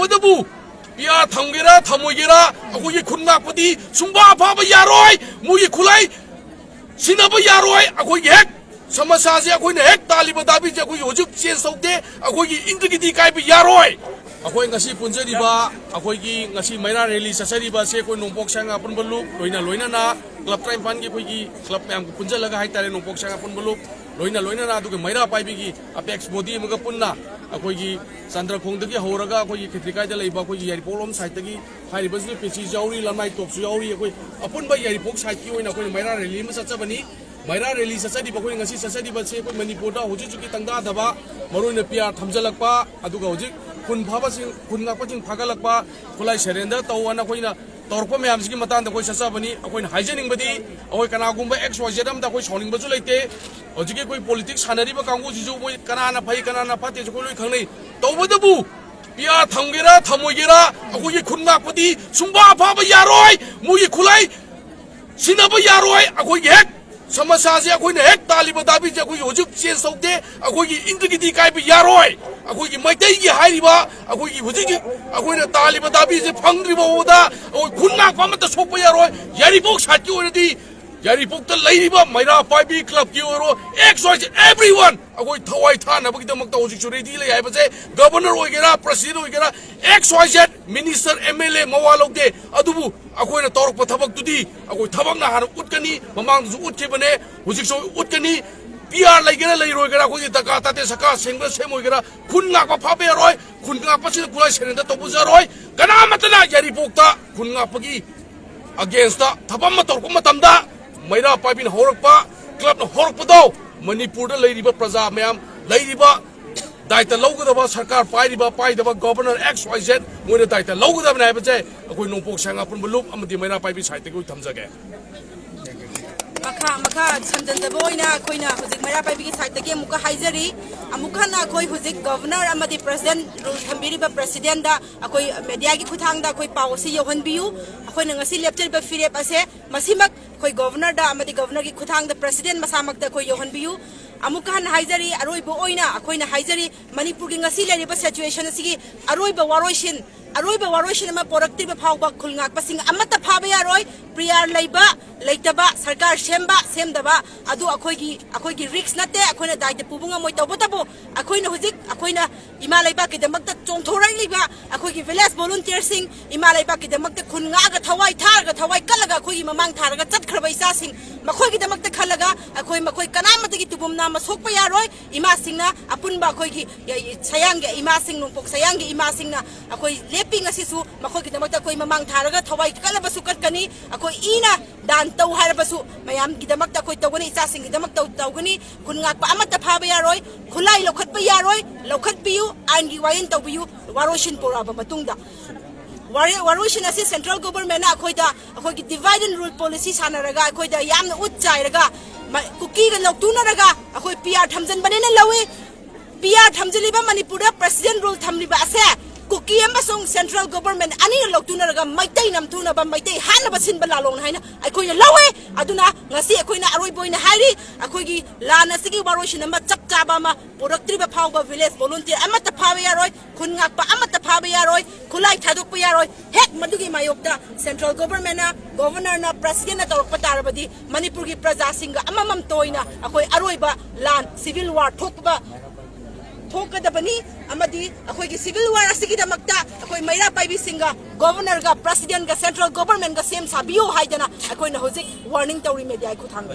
तौबदबु पिया थमगेरा थमोगेरा अखोई खुनापदी सुंबा फाब यारोय मुई खुलाई सिनब यारोय अखोई हेक समस्या से अखोई हेक तालिब दाबी जे अखोई होजुक चेंज तौदे अखोई इंटग्रिटी कायब यारोय अखोई ngasi punjariba अखोई की ngasi मैरा रैली ससरिबा से कोई नोंपोक सांग अपन बलु लोइना ना क्लब ट्राइम फान की कोई क्लब मैम पुंजलगा हाय तारे नोंपोक सांग अपन बलु लोइना ना दुगे मैरा पाइबी की अपेक्स बॉडी मगा पुन्ना अखोई की चंद्रखोंदगी हौरगा अखोई खित्रिकायदा लेबा अखोई यारिपोलोम साइडगी हारिबसि पेची जाउरी लमाई टॉपसु याउरी अखोई अपुनबा यारिपोक साइड की ओइना अखोई मैरा रैली म सचबनी मैरा रैली सचदी अखोई ngasi सचदी बसे अखोई मणिपुरदा होजिजुकी तंगा दबा मरुन पिया थमजलकपा अदुगा होजिक खुन फाबसिंग खुन गापसिंग फागलकपा खुलाई सरेंडर तौना अखोइना तौरप मैमसिगी मतांदा अखोई सचबनी अखोइना हाइजनिंगबदी अखोई कनागुंबा XYZ अमदा अखोई सौनिंगबसु लेते होजिके कोई पॉलिटिक्स सानरिबा कांगु जिजु मोय कनाना फै कनाना फते जो कोई खंगनै तौबदबु पिया थमगेरा थमोगेरा अखोई खुनापदी सुंबा फाब यारोय मुई खुलाई सिनब यारोय अखोई हेक समस्या से अखोई हेक तालिब दाबी जे अखोई होजुक चेंज तौदे अखोई इंटग्रिटी कायब यारोय अखोई मैतै की हाइरिबा अखोई होजिक अखोई तालिब दाबी जे फंग्रिबा ओदा अखोई खुना फमत सोप यारोय यारिपोक साथी ओरदी यारिपोक त लैरिबा मैरा पाइबी क्लब की ओरो XYZ एवरीवन अखोई थवाई थानबगी दमक होजिक रेडी ले हाइबसे गवर्नर ओइगेरा प्रेसिडेंट ओइगेरा XYZ मिनिस्टर MLA मवालोदे अदुबु अखोइना तौरप थबकतुदी अखोई थबकना हान उटकनी ममांगजु उटकेबने होजिकसो उटकनी PR लेगेरा लेरोइगेरा अखोई दका ताते सका सेंग्रा सेमोइगेरा खुन लापा फाबे रोय खुन लापसिन कुलाइ सेरेंदा तोबुजरोय कनामतना यारिपोकता खुन लापगी अगेंस्ट थबम तौरप मतमदा मैरा पाइबिन हौरकपा क्लब हौरकपदो मणिपुर लेरिबा प्रजा मैम लेरिबा दायित्व लौगदबा सरकार पाइरिबा पाइदबा गवर्नर XYZ मोइना दायित्व लौगदबने हाइबसे अखोई नोंपोक सांग अपन बलुप अमदि मैरा पाइबि साइड को थमजगे मखा समझनदबो ओइना अखोइना हुजिक मैरा पाइबि की साइड के मुका हाइजरी अमुखना अखोई हुजिक गवर्नर अमदि प्रेसिडेंट रूल थंबिरिबा प्रेसिडेंट दा अखोई मीडिया की खुथांगदा अखोई पावसी योहनबियु अखोइना ngasi लेप्चरिबा फिरेप असे मसिमक अखोई गवर्नर दा अमदि गवर्नर की खुथांगदा प्रेसिडेंट मसामक दा अखोई योहनबियु अमुकहन हाइजरी अरोइबो ओइना अखोइना हाइजरी मणिपुर की ngasi लेरिबा सिचुएशन असिगी अरोइबा वारोइशिन अमा पोरक्तिबा फावबा खुलंगाकपसिंग अमता फाबा यारोय प्रियार लेबा लेतबा सरकार सेमदबा अदु अखोइगी रिक्स नते अखोइना दायित्व पुबुंगा मोय तबतबो अखोइना हुजिक अखोइना इमा लेबा के दमकता चोंथोराइलिबा अखोइगी विलेज वॉलंटियर सिंग इमा लेबा के दमकता खुनगागा थवाई थारगा थवाई कलगा अखोइगी ममांग थारगा चतखरबा इसासिंग मखोइगी दमकता खलगा मखोइ कनामतगी तुबुमना मसोकपा यारोय इमा सिंगना अपुनबा अखोइगी सयांगे इमा सिंग नोंपोक सयांगे इमा सिंगना अखोइ लेपिंग असिसु मखोइगी दमकता अखोइ ममांग थारगा थवाई कलबसु कटकनी अखोइ इना दान तौ हारबसु मयाम की दमकता अखोइ तौगनी इसासिंग की दमकता तौगनी खुनगाकपा अमता फाबा यारोय खुलाई लौखतपा यारोय लौखतपियु आइनगी वायन तौबियु वारोशिन पोराबा मतुंगदा वारोशिन असी सेंट्रल गवर्नमेंट अखोइदा अखोइगी डिवाइड एंड रूल पॉलिसी सानरगा अखोइदा यामना उच्चाइरगा कुकी गा लौतुनरगा अखोइ PR थमजनबनेना लवे PR थमजलिबा मणिपुर प्रेसिडेंट रूल थमलिबा असे कुकी अमसोंग सेंट्रल गवर्नमेंट अनि लौतुनरगा मैतै नमथुनबा मैतै हानबा सिनबा लालोन हाइना अखोइना लवे अदुना ngasi अखोइना अरोइबोइना हाइरि अखोइगी लान असिगी वारोशिन अमा चपचाबा मा पोरक्त्रिबा फावबा विलेज वॉलंटियर अमता फाबा यारोय खुनगाकपा अमता फाबा यारोय खुलाई थादोकपा यारोय हेक मदुगी मायोक्ता सेंट्रल गवर्नमेंट गवर्नर ना प्रेसिडेंट ना तौरकपा तारबदी मणिपुर की प्रजा सिंग अममम तोइना अखोइ अरोइबा लान सिविल वार थोकदबनी अमदी अखोइगी सिविल वार असिगिदमक्ता अखोइ मैरा पाइबी सिंगा गवर्नर गा प्रेसिडेंट गा सेंट्रल गवर्नमेंट गा सेम साबियो हाइदना अखोइना होजिक वार्निंग तौरी मीडिया खुथांग